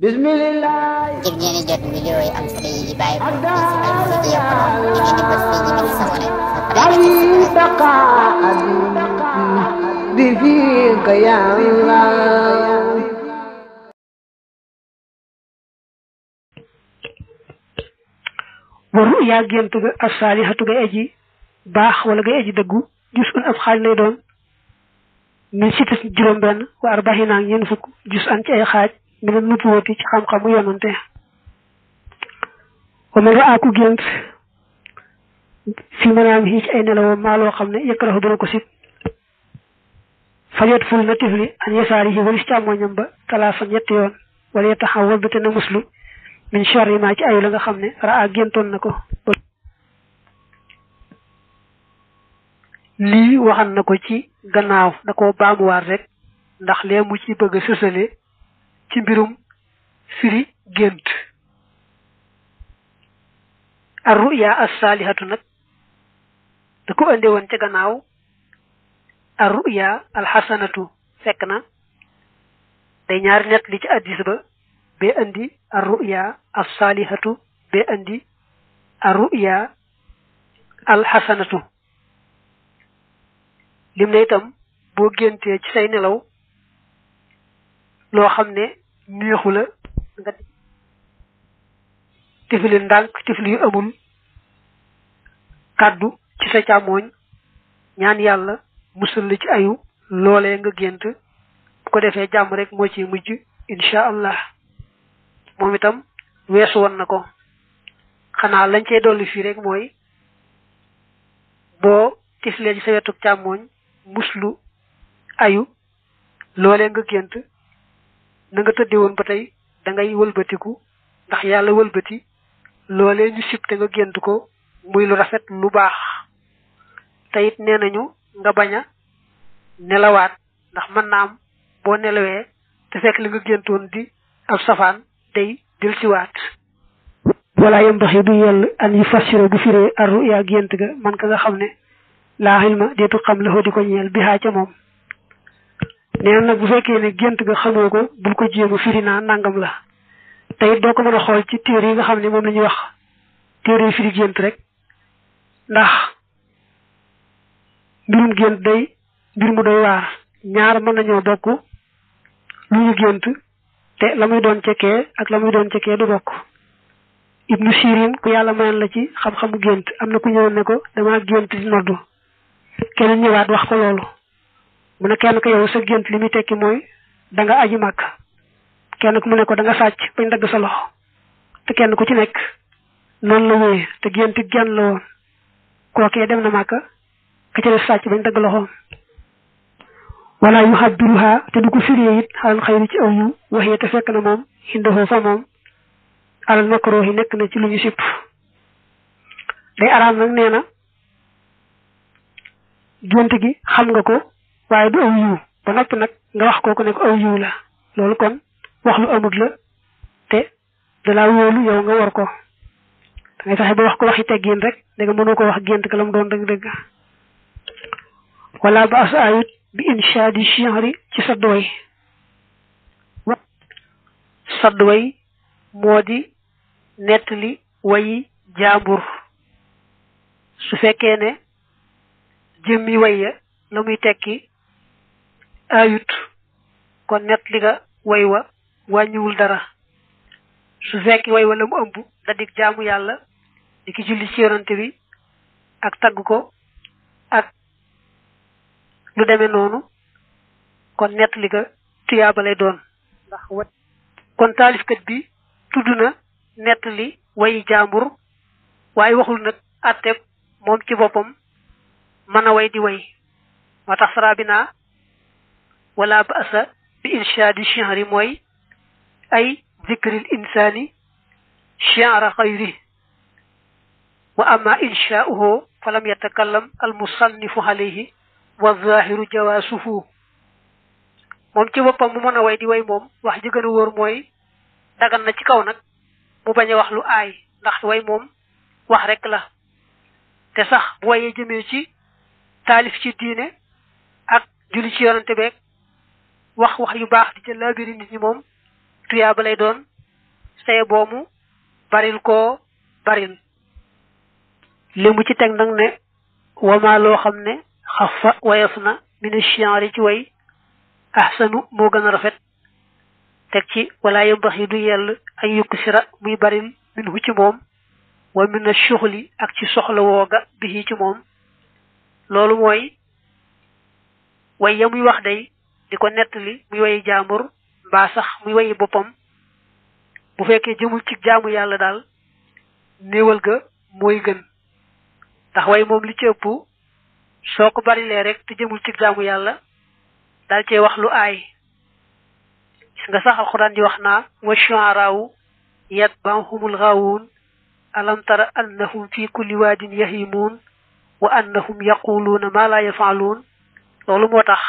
Bismillah. ngir ngeen jot vidéo yi am solo yi bàyyi ko ci Al Mouridiyyah Pro da ngeen di bës fii ñu bind s'abonné بفيك يا الله waru yaa géntu ga as-saalihatu ga aji baax wala ga aji dëggu jus un ab xaaj lay doon min sitas juróom benn wa arbaxina ñeen fukk jus an ci ay xaaj mi ne nutuwati ci xam-xamu yonante wa man raa ku gént fi manaam yi ci ay nelawoo maa loo xam ne yëkkaraxu dana ko sit fajoot ful na tifli an yasaari yi walis càmmoñam ba talaasa ñetti yoon wala ya taxaw wal te na muslu min sharri ma ci ayu la nga xam ne raa géntoon na ko lii waxan na ko ci gannaaw da koo baamuwaat rek ndax lee mu ci bëgg a sësale ci mbirum firi gént ar ruya as-salihatu nag da ko ande woon ca gannaaw ar ruya al-hasanatu fekk na day ñaari net li ci addis ba be andi ar ruya as-salihatu be andi ar ruya al-hasanatu lim ne itam boo géntee ci say nelaw loo xam ne neexu la nga tifli ndànk tifli yu amul kàddu ci sa càmmooñ ñaan yàlla musal la ci ayu loolee nga gént bu ko defee jàmm rek moo ci mujj insha allah moom itam weesu woon na ko xanaa lañ cey dolli fii rek mooy boo tiflee ci sa wetu càmmooñ muslu ayu loolee nga gént na nga tëdde woon ba tey da ngay wëlbatiku ndax yàlla wëlbati loolee ñu sib te nga gént ko muy lu rafet lu baax te it nee nañu nga bañ a nelawaat ndax mën naa am boo nelawee te fekk li nga géntoon di ab safaan day del siwaat wala yambaxi du yell an yu fassiro bu firee ar ruya gént ga man ka nga xam ne laa xilma deetu xam la di ko ñeel bi xaa ca moom nee nag bu fekkee ne gént ga xamoo ko bul ko jéema firi naa nangam la te it doo ko mën a xool ci téere yi nga xam ne moom la ñuy wax téere yi firi gént rek ndax mbirum gént day mbir mu doy waar ñaar mën nañoo bokk lu ñu gént te la muy doon cekkee ak la muy doon cekkee du bokk Ibnu Sirin ku yàlla mayoon la ci xam-xamu gént am na ku ñëwoon ne ko dama gént di noddu keneen ñëwaat wax ko loolu mu ne kenn ko yow sa gént li muy tekki mooy da nga aji màkk kenn ku mu ne ko da nga sàcc bañ dagg sa loxo te kenn ku ci nekk noonu la wéyee te gént it genn la woon kookee dem na màkk ka ca def sàcc bañ dagg loxoom wala yu xabbiruha te du ko firee it xalal xayri ci aw yu waxee te fekk na moom xindahoo fa moom alal makruh yi nekk na ci lu ñu sipp day araam nag nee na gént gi xam nga ko waaye du aw yiw ba noppi nag nga wax kooku ne ko aw yiw la loolu kon wax lu amut la te dalaa wóolu yow nga war ko da ngay fexe ba wax ko waxi teggin rek da nga mënoo ko wax gént ka la mu doon dëgg-dëgg wala ba asa ayut bi inshaadi shi'ri ci sadduway sadduway moo di nettali wayi jaambur su fekkee ne jëmmi wayya la muy tekki ayut kon nettali nga way wa wàññiwul dara su fekki way wa la mu ëmb da dig jaamu yàlla di ki julli ci yonante bi ak tagg ko ak lu demee noonu kon nettali nga tuyaaba lay doon ndax kon taalifkat bi tudd na nettali wayi jaambur waaye waxul nag àtteeb moom ci boppam mën a way di way moo tax sarabina wala ba'sa bi inshaadi shi'ri mooy ay zikril insani shi'ra xayri wa amma inshaa'uhu falam yatakallam al musannifu alayhi wa zahiru jawaasuhu moom ci boppam mu mën a way di way moom wax ji gën a wóor mooy dagan na ci kaw nag mu bañ a wax lu aay ndax way moom wax rek la te sax bu wayee jëmee ci taalif ci diine ak julli ci yonante beeg wax yu baax di ca laabiri nit ñi moom tuyaaba lay doon saye boomu baril koo baril li mu ci teg nag ne wama loo xam ne xafa wayaf na mina chienri ci way ahsanu moo gën a rafet teg ci wala yambaxi du yell ay yukk sira muy baril min hu ci moom wa mina suxli ak ci soxla wooga bi ci moom loolu mooy way ya muy wax day di ko nettali muy wayi jaambur mbaa sax muy wayi boppam bu fekkee jëmul ci jaamu yàlla daal néewal ga mooy gën ndax way moom li ci ëpp soo ko barilee rek te jëmul ci jaamu yàlla daal cee wax lu aay gis nga sax alxuraan di wax naa wa shu'araa'u yatba'uhumul ghaawuun alam tara annahum fi kulli waadin yahimuun wa annahum yaquluuna ma la yaf'aluun loolu moo tax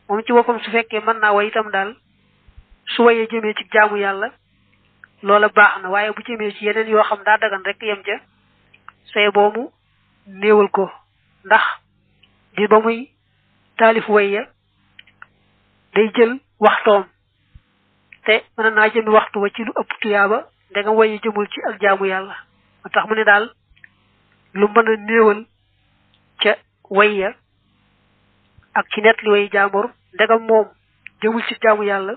moom ci boppam su fekkee mën naa way itam daal su wayee jëmee ci jaamu yàlla loola baax na waaye bu jëmee ci yeneen yoo xam daa dagan rek yem ca say boomu néewal ko ndax di ba muy taalif way ya day jël waxtoom te mën naa jëmi waxtu wa ci lu ëpp tuyaaba ndegam waye jëmul ci ak jaamu yàlla moo tax mu ne daal lu mën a néewal ca way ya ak ci net li way jaambur ndegam moom jëmul ci jaamu yàlla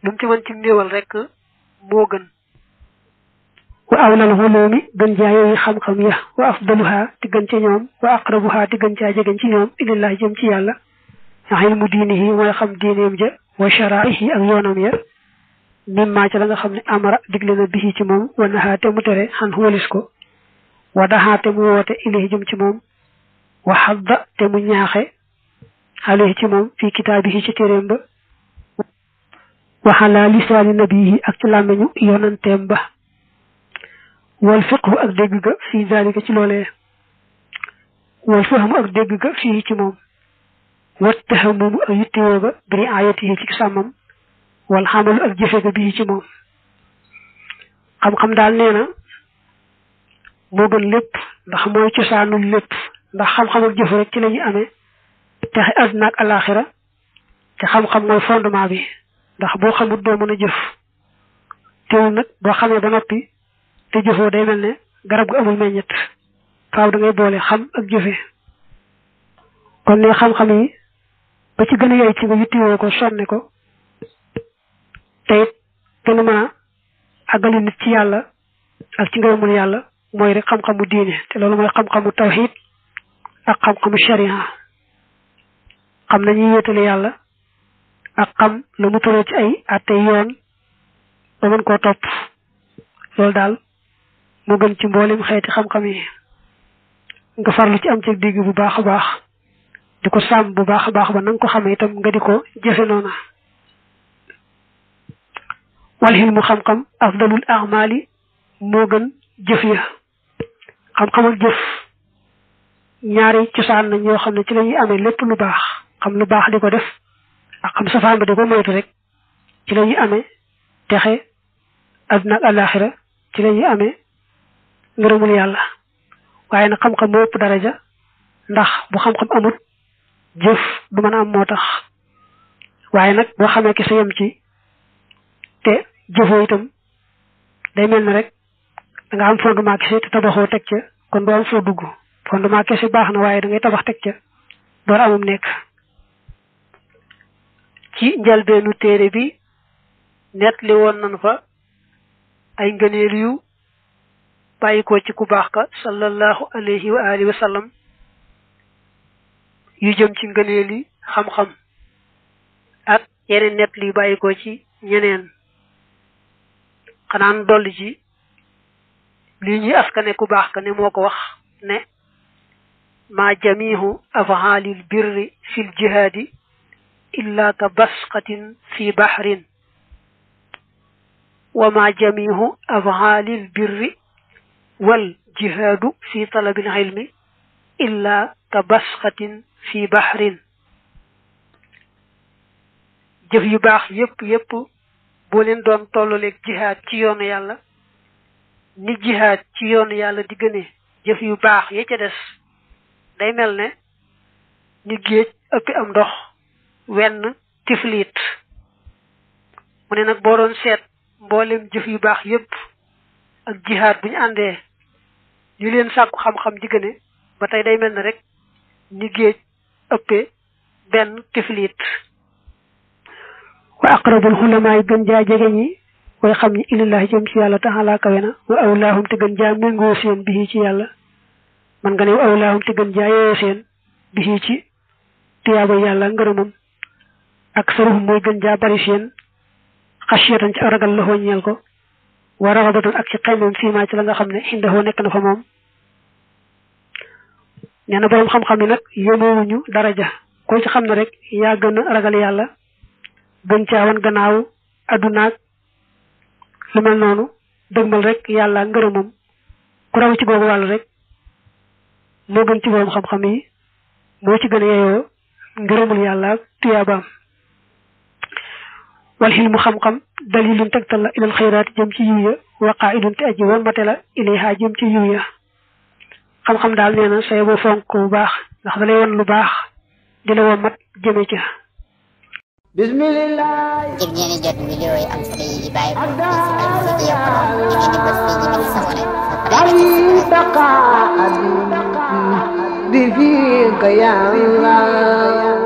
lu mu ci mën ci néewal rek moo gën wa awlal hulumi gën jaa yooyu xam-xam ya wa afdaluha ti gën ca ñoom wa aqrabuha ti gën caa jegeñ ci ñoom ilallahi jëm ci yàlla ilmu diinihi mooy xam diineem ja wa sharaihi ak yoonam ya mimma ca la nga xam ne amara digle na bihi ci moom wa nahaa te mu tere xan walis ko wa daxaa te mu woote ilayhi jëm ci moom wa xadda te mu ñaaxe alayhi ci moom fii kitaabihi ci téeréem ba wa ala lisaani nabihi ak ci làmmeñu yonanteem ba wal fiqhu ak dégg ga fii zalika ci loolee wal fahmu ak dégg ga fii ci moom wat tahamumu ak yittewoo ga biri ayatihi ci sàmmam wal xamalu ak jëfe ga bii ci moom xam-xam daal nee na moo gën lépp ndax mooy cosaanul lépp ndax xam-xam ak jëfe rek ci la ñu amee texe àddina ak alaxira te xam-xam mooy fondement bi ndax boo xamut doo mën a jëf teewul nag boo xamee ba noppi te jëfoo day mel ne garab gu amul meññet faaw da ngay boole xam ak jëfe kon ne xam-xam yi ba ci gën a yey ci nga yittewoo ko sonne ko te it gën a mën a àggali nit ci yàlla ak ci ngërëmul yàlla mooy rek xam-xamu diine te loolu mooy xam-xamu tawhid ak xam-xamu sharia xam nañuy wéetale yàlla ak xam la mu tëral ci ay àtte yoon ba mën koo topp loolu daal moo gën ci mboolem xeeti xam-xam yi nga farlu ci am ci digg bu baax a baax di ko sàmm bu baax a baax ba na nga ko xamee itam nga di ko jëfe noona wal hilmu xam-xam afdalul a'mali moo gën jëf ya xam-xam ak jëf ñaari cosaan nañ yoo xam ne ci la ñuy amee lépp lu baax xam lu baax di ko def ak xam safaan ba di ko moytu rek ci la ñuy amee texe àddina ak alaxira ci la ñuy amee ngërëmul yàlla waaye nag xam-xam moo ëpp daraja ndax bu xam-xam amut jëf du mën a am moo tax waaye nag boo xamee ki sa yem ci te jëfoo itam day mel ne rek da nga am fondement kese te tabaxoo teg ca kon doo am foo dugg fondement kese baax na waaye da ngay tabax teg ca door amum nekk ci njëlbeenu téere bi net li woon nan fa ay ngëneel yu bàyyi ko ci ku baax ka sallallahu alayhi wa alihi wa sallam yu jëm ci ngëneel yi xam-xam ak yeneen net li bàyyi ko ci ñeneen xanaan dolli ci lii ñuy askane ku baax ka ne moo ko wax ne ma jamihu af'alil birri fil jihadi illa ka basqatin fi bahrin wa ma jamihu af'alil birri wal jihadu fi talabil ilmi illa ka basqatin fi bahrin jëf yu baax yépp boo leen doon tollaleeg jihaad ci yoonu yàlla ni jihaad ci yoonu yàlla di gëne jëf yu baax ya ca des day mel ne ni géej ëppi am ndox wenn tifliit mu ne nag boo doon seet mboolem jëf yu baax yépp ak jihaad buñu àndee ñu leen sàkku xam-xam di gëne ba tey day mel ne rek ni géej ëppee benn tifliit wa aqrabul xulamaa yi gën jaa jege ñi way xam ñi ilallahi jëm ci yàlla taala kawe na wa awlaahum te gën jaa méngoo seen bi ci yàlla man nga ne wa awlaahum te gën jaa yeyoo seen bi ci tiyaaba yàlla ngërëmam ak saruhum mooy gën jaa bari seen xasiyatan ci ragal la ñeel ko wa raxabatan ak ci xaymoom fiimaa ci la nga xam ne indahoo nekk na fa moom nee na boroom xam-xam yi nag yémoowuñu daraja ko ci xam ne rek yaa gën a ragal yàlla gën caawan gannaaw addunaag lu mel noonu dëgmal rek yàlla ngërëmam ku raw ci googu wàll rek moo gën ci boroom xam-xam yi moo ci gën a yeyoo ngërëmul yàlla ak tuyaabaam wal xilmu xam-xam dalilun tegtal la ilal xayraati jëm ci yiw ya wa qaa'idun te aji wommate la ilayha jëm ci yiw ya xam-xam daal nee na say boo fonk bu baax ndax da lay won lu baax di la wommat jëme ca bismillah ngir ngeen di jot vidéo yi am solo yi bàyyi ko ci Al-Mouridiyyah ngeen di bës fii ñu bind s'abonné bi fiika ya Allah